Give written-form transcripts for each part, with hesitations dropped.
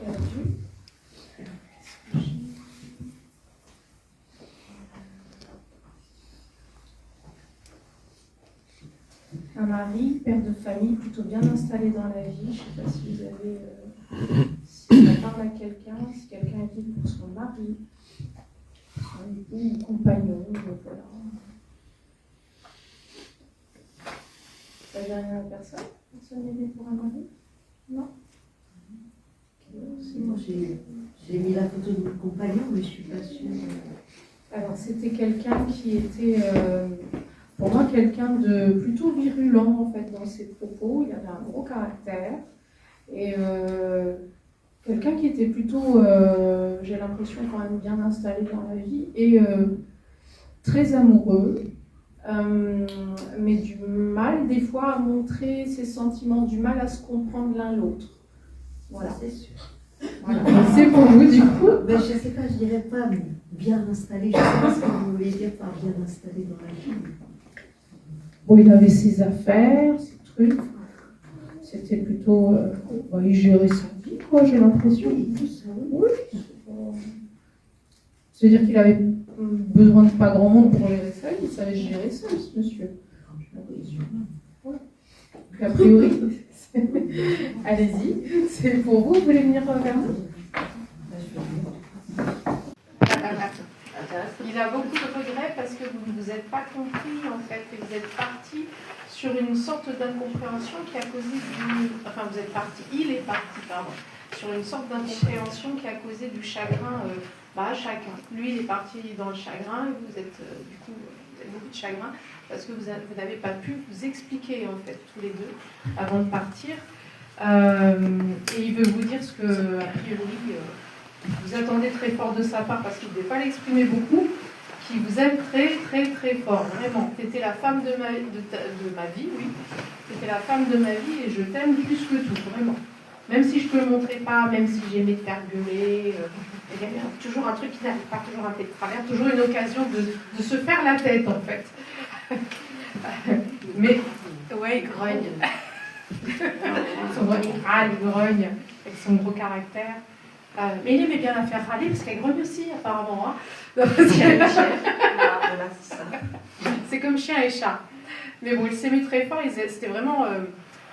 perdu. Un mari, père de famille, plutôt bien installé dans la vie. Je ne sais pas si vous avez... si on parle à quelqu'un, si quelqu'un est dit pour son mari, son époux ou compagnon, voilà. Ça ne dit rien à personne? Personne n'est dit pour un mari? Non? Moi, j'ai mis la photo de mon compagnon, mais je ne suis pas sûre. Alors, c'était quelqu'un qui était, pour moi, quelqu'un de plutôt virulent, en fait, dans ses propos. Il avait un gros caractère. Et quelqu'un qui était plutôt, j'ai l'impression, quand même bien installé dans la vie. Et très amoureux. Mais du mal, des fois, à montrer ses sentiments, du mal à se comprendre l'un l'autre. Voilà. C'est sûr. Voilà. C'est pour vous, du coup. Ben, je ne sais pas, je dirais pas bien installé. Je ne sais pas ce que vous voulez dire par bien installé dans la vie. Bon, il avait ses affaires, ses trucs. C'était plutôt... il gérait sa vie, quoi, j'ai l'impression. Oui. C'est-à-dire qu'il avait besoin de pas grand monde pour gérer ça. Il savait gérer ça, ce monsieur. Ouais. Donc, a priori, allez-y. C'est pour vous. Vous voulez venir vers nous? Il a beaucoup de regrets parce que vous ne vous êtes pas compris, en fait, et vous êtes parti sur une sorte d'incompréhension qui a causé du... Enfin, vous êtes parti, il est parti, pardon, sur une sorte d'incompréhension qui a causé du chagrin à chacun. Lui, il est parti dans le chagrin, et vous êtes, du coup, vous avez beaucoup de chagrin parce que vous n'avez pas pu vous expliquer, en fait, tous les deux, avant de partir. Et il veut vous dire ce que, a priori... vous attendez très fort de sa part parce qu'il ne devait pas l'exprimer beaucoup, qui vous aime très très très fort, vraiment. Tu étais la femme de ma vie, oui. Tu étais la femme de ma vie et je t'aime plus que tout, vraiment. Même si je ne te le montrais pas, même si j'aimais te faire gueuler, il y avait toujours un truc qui n'arrive pas, toujours un peu de travers, toujours une occasion de se faire la tête en fait. Mais, ouais, il grogne. Il râle, il grogne, avec son gros caractère. Mais il aimait bien la faire râler parce qu'elle grogne aussi apparemment. Hein. C'est comme chien et chat. Mais bon, ils s'aimaient très fort, c'était vraiment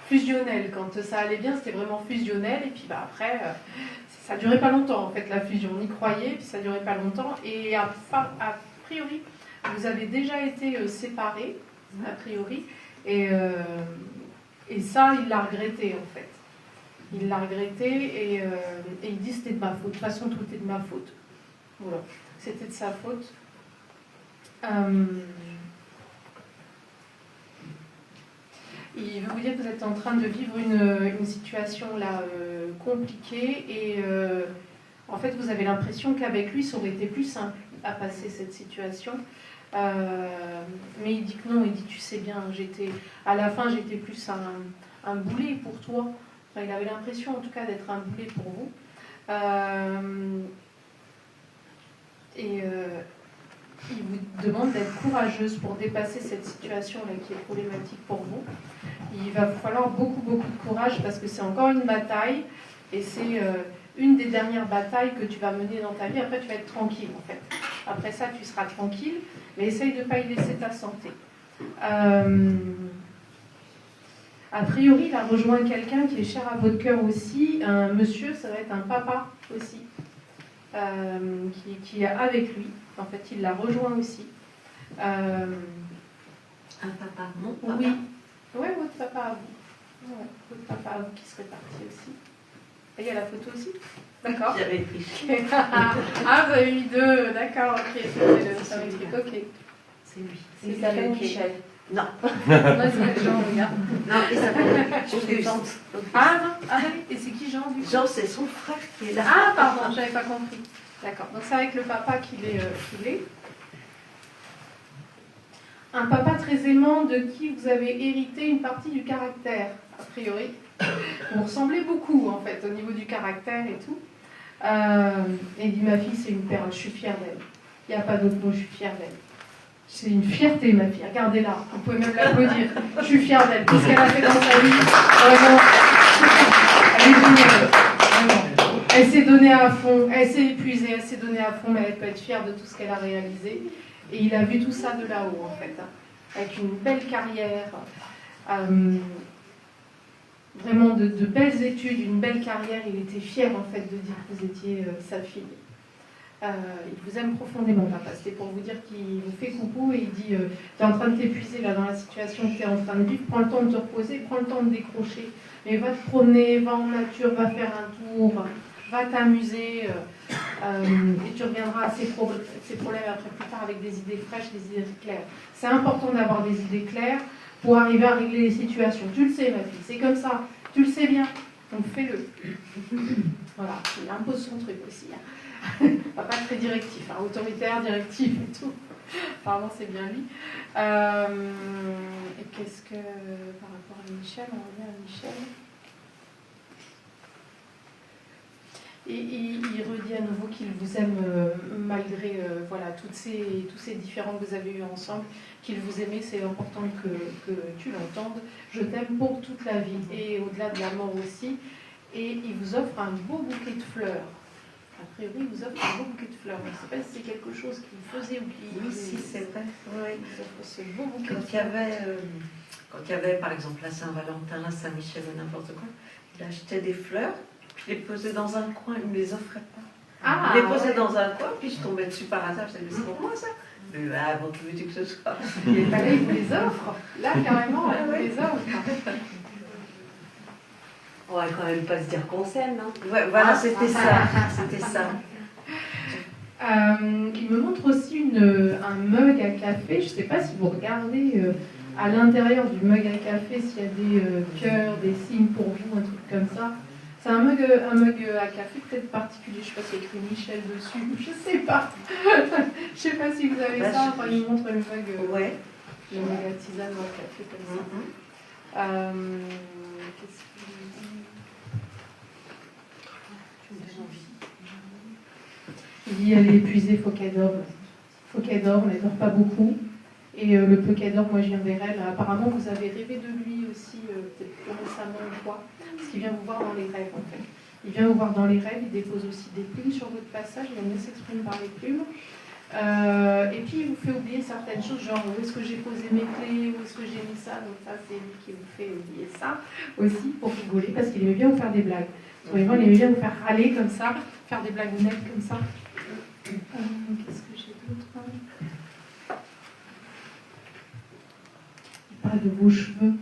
fusionnel. Quand ça allait bien, c'était vraiment fusionnel. Et puis après, ça ne durait pas longtemps en fait la fusion. On y croyait, puis ça ne durait pas longtemps. Et a priori, vous avez déjà été séparés, a priori. Et ça, il l'a regretté en fait. Il l'a regretté et il dit c'était de ma faute. De toute façon, tout est de ma faute. Voilà, c'était de sa faute. Il veut vous dire que vous êtes en train de vivre une situation là compliquée et en fait vous avez l'impression qu'avec lui ça aurait été plus simple à passer cette situation. Mais il dit que non, il dit tu sais bien, à la fin j'étais plus un boulet pour toi. Enfin, il avait l'impression en tout cas d'être un boulet pour vous. Il vous demande d'être courageuse pour dépasser cette situation-là qui est problématique pour vous. Il va falloir beaucoup de courage parce que c'est encore une bataille et c'est une des dernières batailles que tu vas mener dans ta vie. Après, tu vas être tranquille en fait. Après ça, tu seras tranquille, mais essaye de ne pas y laisser ta santé. A priori, il a rejoint quelqu'un qui est cher à votre cœur aussi, un monsieur, ça va être un papa aussi, qui est avec lui. En fait, il l'a rejoint aussi. Un papa, mon papa. Oui, ouais, votre papa à vous. Ouais, votre papa à vous qui serait parti aussi. Et il y a la photo aussi? D'accord. J'avais pris. Ah, vous avez mis deux, d'accord, ok. Ça va être ok. C'est lui. Il s'appelle Michel. Non. Non, c'est Jean, regarde. Non, il s'appelle Auguste. Ah non, ah oui, et c'est qui Jean du coup? Jean, c'est son frère qui est là. Ah pardon, j'avais pas compris. D'accord, donc c'est avec le papa qu'il est. Un papa très aimant de qui vous avez hérité une partie du caractère, a priori. Vous ressemblez beaucoup en fait au niveau du caractère et tout. Et il dit ma fille c'est une perle, je suis fière d'elle. Il n'y a pas d'autre mot, je suis fière d'elle. C'est une fierté, ma fille. Regardez-la. Vous pouvez même l'applaudir. Je suis fière d'elle. Tout ce qu'elle a fait dans sa vie, vraiment, elle est géniale. Vraiment. Elle s'est donnée à fond, elle s'est épuisée, elle s'est donnée à fond, mais elle peut être fière de tout ce qu'elle a réalisé. Et il a vu tout ça de là-haut, en fait, avec une belle carrière, vraiment de belles études, une belle carrière. Il était fier, en fait, de dire que vous étiez sa fille. Il vous aime profondément, papa. C'était pour vous dire qu'il vous fait coucou et il dit tu es en train de t'épuiser là dans la situation que tu es en train de vivre, prends le temps de te reposer, prends le temps de décrocher, mais va te promener, va en nature, va faire un tour, va t'amuser et tu reviendras à ces problèmes après plus tard avec des idées fraîches, des idées claires. C'est important d'avoir des idées claires pour arriver à régler les situations. Tu le sais, ma fille, c'est comme ça, tu le sais bien, donc fais-le. Voilà, il impose son truc aussi. Pas très directif, hein, autoritaire, directif et tout. Apparemment, c'est bien lui. Et qu'est-ce que, par rapport à Michel, on revient à Michel. Et il redit à nouveau qu'il vous aime malgré voilà, tous ces différends que vous avez eus ensemble, qu'il vous aimait, c'est important que tu l'entendes. Je t'aime pour toute la vie et au-delà de la mort aussi. Et il vous offre un beau bouquet de fleurs. A priori, il vous offre un beau bouquet de fleurs. Je ne sais pas si c'est quelque chose qu'il faisait ou qu'il... Oui, si, c'est vrai. Oui. Il vous offre ce beau bouquet de Quand il y avait, par exemple, la Saint-Valentin, la Saint-Michel ou n'importe quoi, il achetait des fleurs, puis il les posait dans un coin, il ne me les offrait pas. Ah, il les posait dans un coin, puis je tombais dessus par hasard, je disais, c'est pour moi ça. Ah, bon, que veux-tu que ce soit? Et là, il vous les offre. Là, carrément, il vous les offre. On va quand même pas se dire qu'on s'aime, non? Ouais, voilà, c'était ça. C'était ça. Il me montre aussi un mug à café. Je ne sais pas si vous regardez à l'intérieur du mug à café s'il y a des cœurs, des signes pour vous, un truc comme ça. C'est un mug à café peut-être particulier. Je ne sais pas s'il y a écrit Michel dessus. Je ne sais pas. Je ne sais pas si vous avez ça. Enfin, il me montre le mug, ouais. Le mug à tisane ou à café comme ça. Qu'est-ce qu'il dit? Il dit elle est épuisée, il faut qu'elle dorme. Il faut qu'elle dorme, elle ne dort pas beaucoup. Et le peu qu'elle dort, moi je viens vers elle. Apparemment, vous avez rêvé de lui aussi, peut-être plus récemment ou quoi. Parce qu'il vient vous voir dans les rêves en fait. Il vient vous voir dans les rêves, il dépose aussi des plumes sur votre passage, il aime bien s'exprimer par les plumes. Et puis il vous fait oublier certaines choses, genre où est-ce que j'ai posé mes clés, où est-ce que j'ai mis ça. Donc ça, c'est lui qui vous fait oublier ça aussi pour rigoler, parce qu'il aimait bien vous faire des blagues. Vraiment, il aimait bien vous faire râler comme ça, faire des blagues nettes comme ça. Qu'est-ce que j'ai d'autre? Il parle de vos cheveux.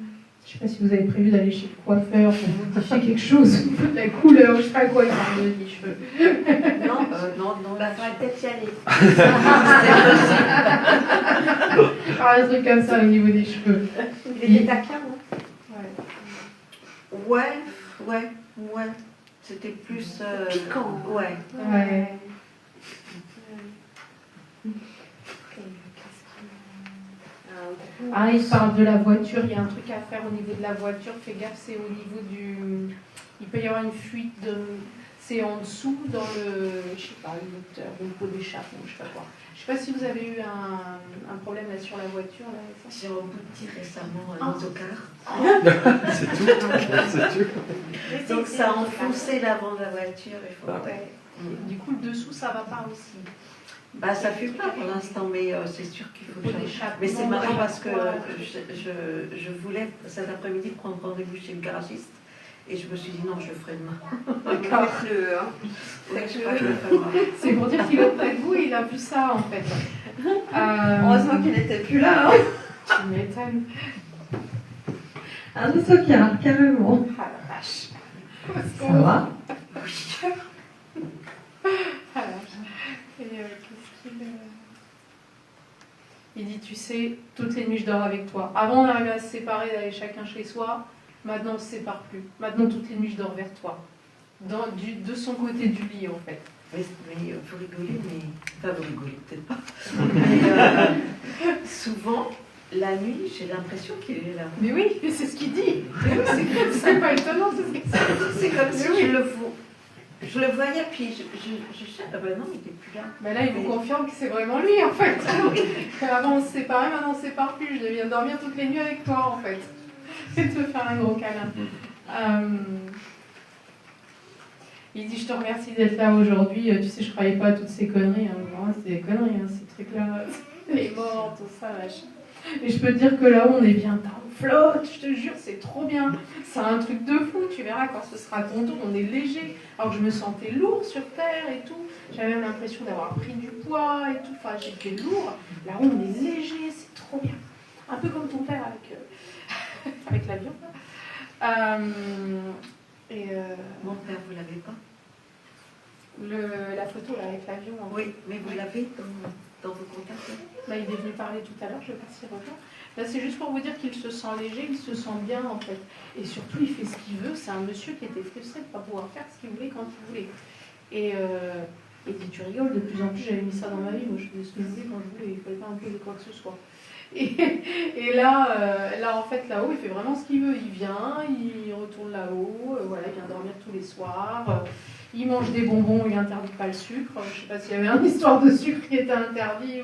Je ne sais pas si vous avez prévu d'aller chez le coiffeur pour modifier quelque chose au niveau de la couleur, je ne sais pas quoi, il parle de les cheveux. Non, il faudrait peut-être y aller. Il parle de trucs comme ça au niveau des cheveux. Il était taquin, non? Ouais. C'était plus... piquant. Ouais. Ah, il parle de la voiture, il y a un truc à faire au niveau de la voiture, fais gaffe, c'est au niveau du... Il peut y avoir une fuite, c'est en dessous dans le... Je sais pas, le moteur, le pot d'échappement, je sais pas quoi. Je sais pas si vous avez eu un problème là sur la voiture. Là, j'ai rebouti récemment un autocar. C'est tout. Donc ça a enfoncé l'avant de la voiture. Du coup, le dessous, ça va pas aussi. Bah, ça fait pas pour l'instant, mais c'est sûr qu'il faut changer. Mais c'est marrant parce que je voulais cet après-midi prendre rendez-vous chez le garagiste et je me suis dit non, je le ferai demain. D'accord. C'est pour dire qu'il est auprès de vous et il a vu ça en fait. Heureusement qu'il n'était plus là. Hein. Tu m'étonnes. Ah, c'est Sophia, carrément. Ah la vache. Ça va? Ah, et qu'est-ce qu'il... Il dit, tu sais, toutes les nuits je dors avec toi. Avant on arrivait à se séparer, d'aller chacun chez soi. Maintenant on ne se sépare plus. Maintenant toutes les nuits je dors vers toi. De son côté du lit en fait. Mais vous rigolez, mais... Enfin, vous rigolez peut-être pas. Mais souvent, la nuit, j'ai l'impression qu'il est là. Mais oui, mais c'est ce qu'il dit. C'est pas étonnant, c'est ce qu'il dit. C'est comme si oui. je le voyais, puis je sais, ah ben non, il n'était plus là. Mais là, il vous confirme que c'est vraiment lui, en fait. Avant, on se séparait, maintenant, on se sépare plus. Je viens dormir toutes les nuits avec toi, en fait. Et te faire un gros câlin. Il dit, je te remercie d'être là aujourd'hui. Tu sais, je croyais pas à toutes ces conneries. Hein. Moi, c'est des conneries, hein, ces trucs-là. Les morts, tout ça, machin. Et je peux te dire que là-haut, on est bien, on flotte, je te jure, c'est trop bien. C'est un truc de fou, tu verras quand ce sera ton tour, on est léger. Alors que je me sentais lourd sur Terre et tout. J'avais même l'impression d'avoir pris du poids et tout. Enfin, j'étais lourd. Là-haut, on est léger, c'est trop bien. Un peu comme ton père avec l'avion. Mon père, vous l'avez pas? La photo là, avec l'avion. Oui, mais vous l'avez dans vos contacts? Là, il est venu parler tout à l'heure, je vais pas s'y revenir. Là, c'est juste pour vous dire qu'il se sent léger, il se sent bien en fait. Et surtout, il fait ce qu'il veut. C'est un monsieur qui était frustré de ne pas pouvoir faire ce qu'il voulait quand il voulait. Et il dit, tu rigoles, de plus en plus, j'avais mis ça dans ma vie. Moi, je faisais ce que je voulais quand je voulais. Il ne fallait pas imposer quoi que ce soit. Et là, en fait, là-haut, il fait vraiment ce qu'il veut. Il vient, il retourne là-haut, voilà, il vient dormir tous les soirs. Il mange des bonbons, il n'interdit pas le sucre. Je ne sais pas s'il y avait une histoire de sucre qui était interdit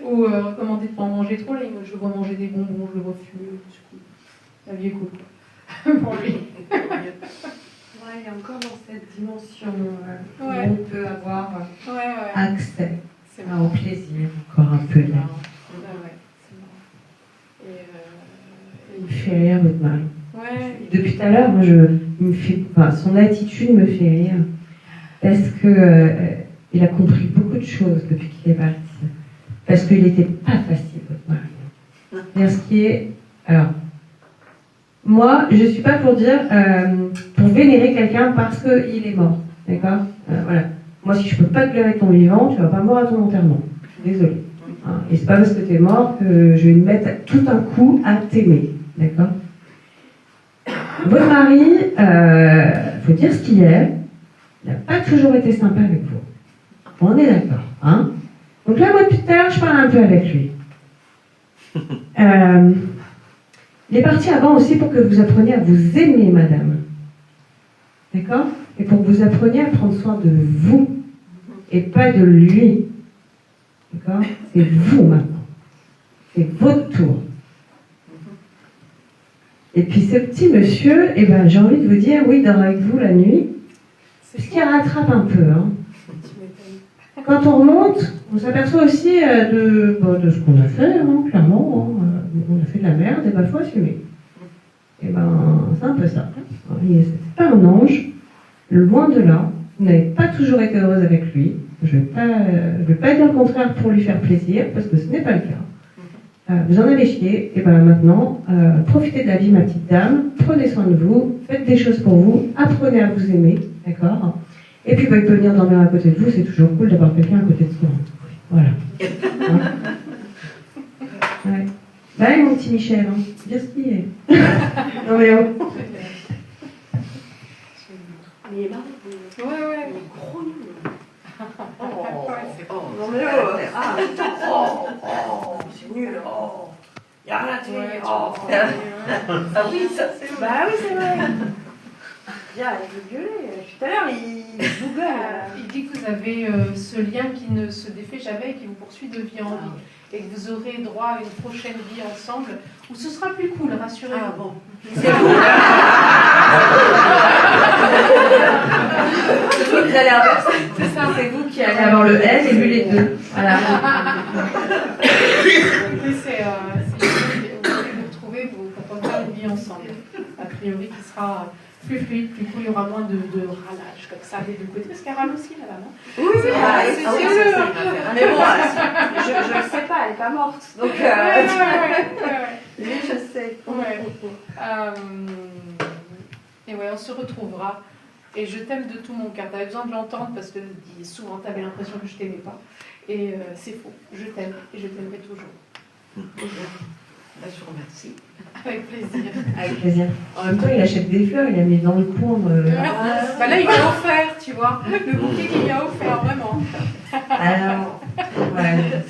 ou recommandé de ne pas en manger trop. Là, je le vois manger des bonbons, je le vois fumer. La vie est cool, quoi. Pour lui. Ouais, il est encore dans cette dimension où on peut avoir accès au plaisir, encore un peu là. Il me fait rire, votre mari. Ouais. Depuis tout à l'heure, moi, son attitude me fait rire. Parce que il a compris beaucoup de choses depuis qu'il est parti. Parce qu'il n'était pas facile, votre mari. C'est-à-dire ce qui est. Alors, moi, je ne suis pas pour dire. Pour vénérer quelqu'un parce qu'il est mort. D'accord? Voilà. Moi, si je ne peux pas te pleurer ton vivant, tu ne vas pas mourir à ton enterrement. Je suis désolée. Hein, et c'est pas parce que tu es mort que je vais me mettre tout un coup à t'aimer. D'accord? Votre mari, faut dire ce qu'il est, il n'a pas toujours été sympa avec vous. On est d'accord. Hein? Donc là, moi, depuis tout à l'heure, je parle un peu avec lui. Il est parti avant aussi pour que vous appreniez à vous aimer, madame. D'accord? Et pour que vous appreniez à prendre soin de vous et pas de lui. D'accord? C'est vous maintenant. C'est votre tour. Et puis ce petit monsieur, eh ben, j'ai envie de vous dire, oui, il dort avec vous la nuit, puisqu'il rattrape un peu. Hein. Quand on remonte, on s'aperçoit aussi de ce qu'on a fait, hein, clairement. Hein. On a fait de la merde, et ben, il faut assumer. Et ben, c'est un peu ça. C'est pas un ange, loin de là. Vous n'avez pas toujours été heureuse avec lui. Je ne vais pas dire le contraire pour lui faire plaisir, parce que ce n'est pas le cas. Vous en avez chié, et bien maintenant, profitez de la vie, ma petite dame, prenez soin de vous, faites des choses pour vous, apprenez à vous aimer, d'accord? Et puis, il peut venir dormir à côté de vous, c'est toujours cool d'avoir quelqu'un à côté de soi. Voilà. Hein? Ouais. Bah, mon petit Michel, hein. Bien ce qu'il est. Non, mais oh. Il est marrant. Ouais. Il est gros nul. Non, mais c'est nul. Il n'y a rien à dire. Ah oui, ça c'est vrai. Bah oui, c'est vrai. Bien, il veut gueuler. Tout à l'heure, il vous gueule. Il dit que vous avez ce lien qui ne se défait jamais et qui vous poursuit de vie en vie. Et que vous aurez droit à une prochaine vie ensemble où ce sera plus cool, rassurez-vous. Ah bon. C'est vous qui allez inverser. C'est ça. C'est vous qui allez avoir le L et lui les deux. Voilà. Vous allez vous retrouver pour faire une vie ensemble. A priori, qui sera plus fluide, plus cool, il y aura moins de râlage comme ça des deux côtés. Parce qu'elle râle aussi là-bas, non? Oui, c'est mais bon, je ne sais pas, elle n'est pas morte. Donc, lui, je sais. Et ouais, on se retrouvera. Et je t'aime de tout mon cœur. Tu avais besoin de l'entendre parce que souvent tu avais l'impression que je t'aimais pas. Et c'est faux. Je t'aime et je t'aimerai toujours. Bah, je vous remercie. Avec plaisir. Avec plaisir. En même temps, il achète des fleurs, il a mis dans le coin. Bah là, il m'a offert, tu vois. Le bouquet qu'il m'a offert, vraiment. Alors, ouais.